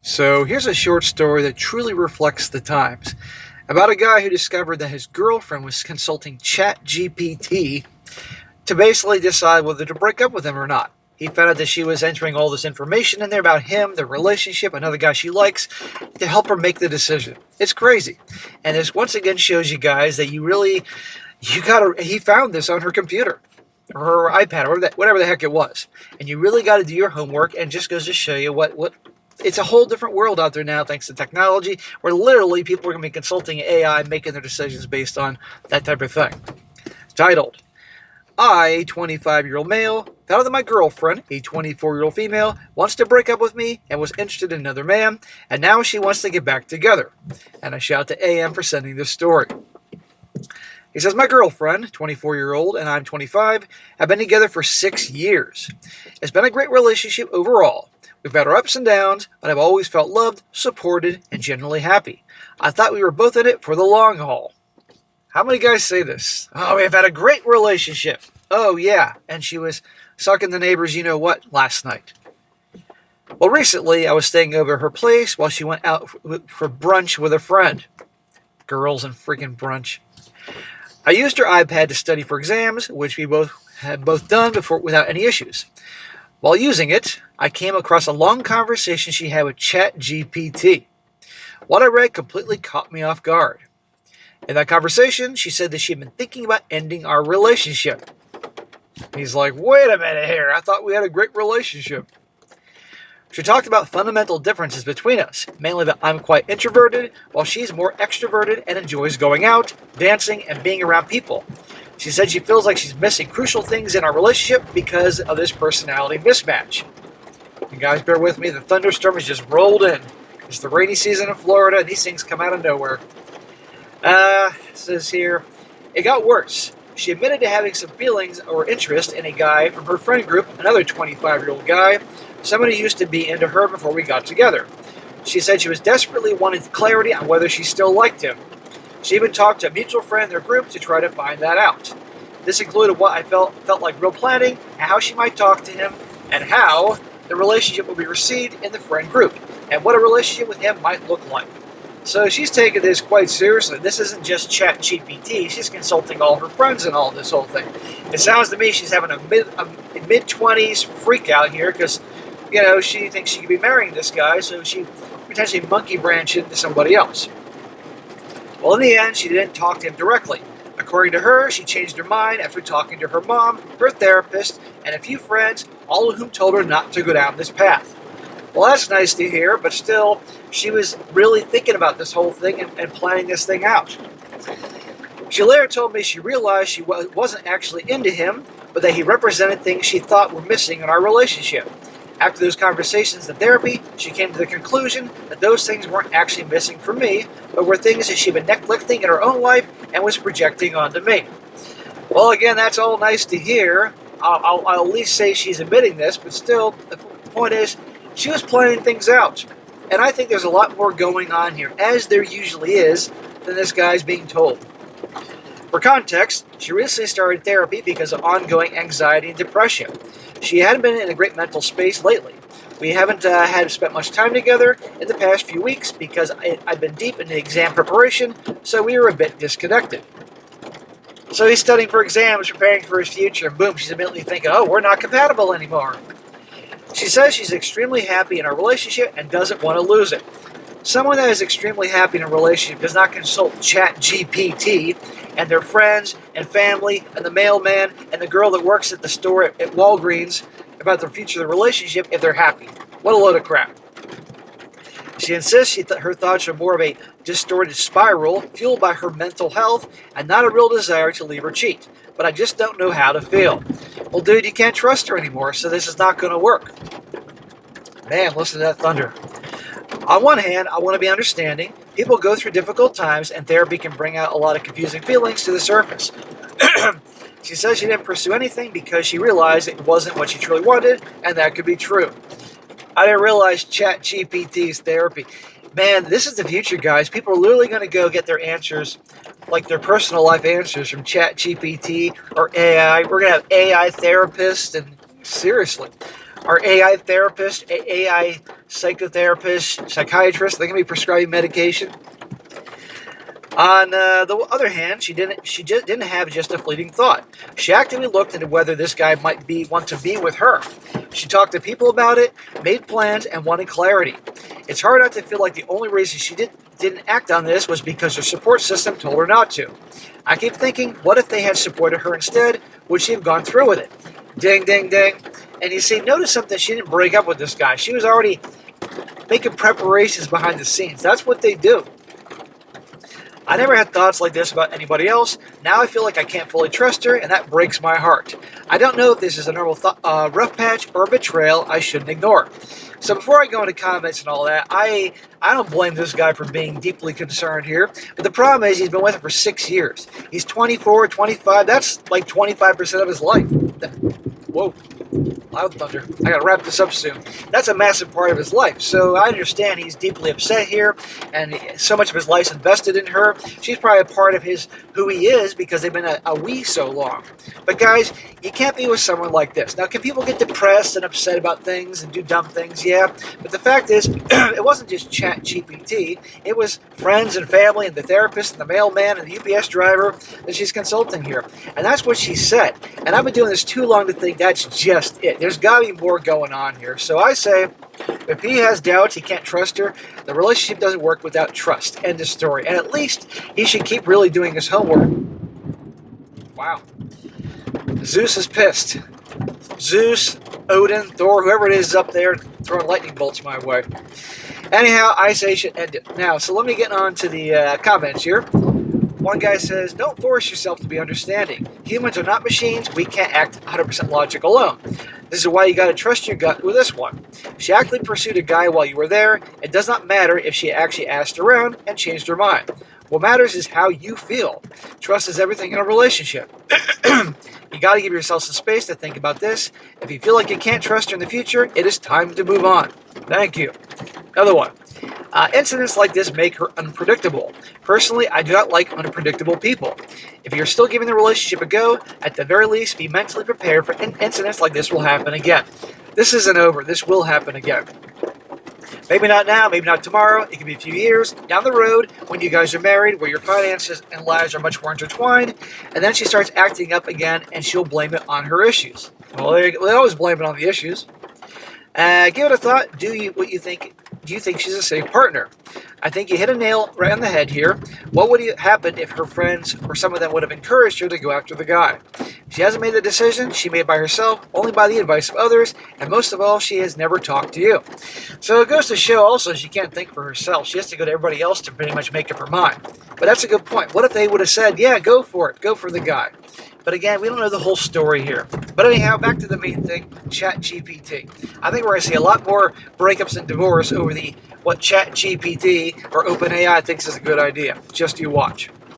So here's a short story that truly reflects the times. About a guy who discovered that his girlfriend was consulting ChatGPT to basically decide whether to break up with him or not. He found out that she was entering all this information in there about him, their relationship, another guy she likes, to help her make the decision. It's crazy. And this once again shows you guys that he found this on her computer or her iPad or whatever the heck it was. And you really got to do your homework, and just goes to show you what it's a whole different world out there now thanks to technology, where literally people are going to be consulting AI, making their decisions based on that type of thing. Titled, I, a 25-year-old male, found out that my girlfriend, a 24-year-old female, wants to break up with me and was interested in another man, and now she wants to get back together. And I shout to AM for sending this story. He says, my girlfriend, 24-year-old, and I'm 25, have been together for 6 years. It's been a great relationship overall. We've had our ups and downs, but I've always felt loved, supported, and generally happy. I thought we were both in it for the long haul. How many guys say this? Oh, we've had a great relationship. Oh, yeah, and she was sucking the neighbor's you-know-what last night. Well, recently, I was staying over at her place while she went out for brunch with a friend. Girls and freaking brunch. I used her iPad to study for exams, which we had both done before without any issues. While using it, I came across a long conversation she had with ChatGPT. What I read completely caught me off guard. In that conversation, she said that she had been thinking about ending our relationship. He's like, wait a minute here, I thought we had a great relationship. She talked about fundamental differences between us, mainly that I'm quite introverted, while she's more extroverted and enjoys going out, dancing, and being around people. She said she feels like she's missing crucial things in our relationship because of this personality mismatch. You guys bear with me, the thunderstorm has just rolled in. It's the rainy season in Florida, and these things come out of nowhere. It says here, it got worse. She admitted to having some feelings or interest in a guy from her friend group, another 25-year-old guy, someone who used to be into her before we got together. She said she was desperately wanting clarity on whether she still liked him. She even talked to a mutual friend in their group to try to find that out. This included what I felt like real planning, and how she might talk to him, and how the relationship would be received in the friend group, and what a relationship with him might look like. So she's taking this quite seriously. This isn't just ChatGPT. She's consulting all her friends and all this whole thing. It sounds to me she's having a mid-20s freak out here because, she thinks she could be marrying this guy, so she potentially monkey branch into somebody else. Well, in the end, she didn't talk to him directly. According to her, she changed her mind after talking to her mom, her therapist, and a few friends, all of whom told her not to go down this path. Well, that's nice to hear, but still, she was really thinking about this whole thing and planning this thing out. She later told me she realized she wasn't actually into him, but that he represented things she thought were missing in our relationship. After those conversations in therapy, she came to the conclusion that those things weren't actually missing for me, but were things that she'd been neglecting in her own life and was projecting onto me. Well, again, that's all nice to hear. I'll at least say she's admitting this, but still, the point is, she was planning things out. And I think there's a lot more going on here, as there usually is, than this guy's being told. For context, she recently started therapy because of ongoing anxiety and depression. She hadn't been in a great mental space lately. We haven't had spent much time together in the past few weeks because I've been deep into exam preparation, so we were a bit disconnected. So he's studying for exams, preparing for his future, and boom, she's immediately thinking, oh, we're not compatible anymore. She says she's extremely happy in our relationship and doesn't want to lose it. Someone that is extremely happy in a relationship does not consult ChatGPT and their friends and family and the mailman and the girl that works at the store at Walgreens about the future of the relationship if they're happy. What a load of crap. She insists her thoughts are more of a distorted spiral fueled by her mental health and not a real desire to leave or cheat. But I just don't know how to feel. Well, dude, you can't trust her anymore, so this is not going to work. Man, listen to that thunder. On one hand, I want to be understanding. People go through difficult times, and therapy can bring out a lot of confusing feelings to the surface. She says she didn't pursue anything because she realized it wasn't what she truly wanted, and that could be true. I didn't realize ChatGPT's therapy. Man, this is the future, guys. People are literally going to go get their answers, like their personal life answers from ChatGPT or AI. We're going to have AI therapists, and seriously. Our AI therapist, AI psychotherapist, psychiatrist, they can be prescribing medication. On the other hand, she just didn't have just a fleeting thought. She actively looked into whether this guy might want to be with her. She talked to people about it, made plans, and wanted clarity. It's hard not to feel like the only reason she didn't act on this was because her support system told her not to. I keep thinking, what if they had supported her instead? Would she have gone through with it? Ding, ding, ding. And you see, notice something, she didn't break up with this guy. She was already making preparations behind the scenes. That's what they do. I never had thoughts like this about anybody else. Now I feel like I can't fully trust her, and that breaks my heart. I don't know if this is a normal rough patch or a betrayal I shouldn't ignore. So before I go into comments and all that, I don't blame this guy for being deeply concerned here. But the problem is he's been with her for 6 years. He's 24, 25. That's like 25% of his life. Whoa. Loud thunder. I gotta wrap this up soon. That's a massive part of his life. So I understand he's deeply upset here, and so much of his life's invested in her. She's probably a part of who he is because they've been a we so long. But guys, you can't be with someone like this. Now, can people get depressed and upset about things and do dumb things? Yeah. But the fact is, it wasn't just ChatGPT. It was friends and family and the therapist and the mailman and the UPS driver that she's consulting here. And that's what she said. And I've been doing this too long to think that's just it. There's got to be more going on here. So I say, if he has doubts, he can't trust her, the relationship doesn't work without trust. End of story. And at least he should keep really doing his homework. Wow. Zeus is pissed. Zeus, Odin, Thor, whoever it is up there throwing lightning bolts my way. Anyhow, I say should end it. Now, so let me get on to the comments here. One guy says, don't force yourself to be understanding. Humans are not machines. We can't act 100% logic alone. This is why you got to trust your gut with this one. She actively pursued a guy while you were there. It does not matter if she actually asked around and changed her mind. What matters is how you feel. Trust is everything in a relationship. You got to give yourself some space to think about this. If you feel like you can't trust her in the future, it is time to move on. Thank you. Another one. Incidents like this make her unpredictable. Personally, I do not like unpredictable people. If you're still giving the relationship a go, at the very least, be mentally prepared for incidents like this will happen again. This isn't over. This will happen again. Maybe not now, maybe not tomorrow. It could be a few years down the road when you guys are married, where your finances and lives are much more intertwined, and then she starts acting up again, and she'll blame it on her issues. Well, they always blame it on the issues. Give it a thought. Do you think she's a safe partner? I think you hit a nail right on the head here. What would happen if her friends or some of them would have encouraged her to go after the guy? She hasn't made the decision. She made it by herself, only by the advice of others, and most of all, she has never talked to you. So it goes to show also she can't think for herself. She has to go to everybody else to pretty much make up her mind. But that's a good point. What if they would have said, yeah, go for it. Go for the guy. But again, we don't know the whole story here. But anyhow, back to the main thing, ChatGPT. I think we're going to see a lot more breakups and divorce over what ChatGPT or OpenAI thinks is a good idea. Just you watch.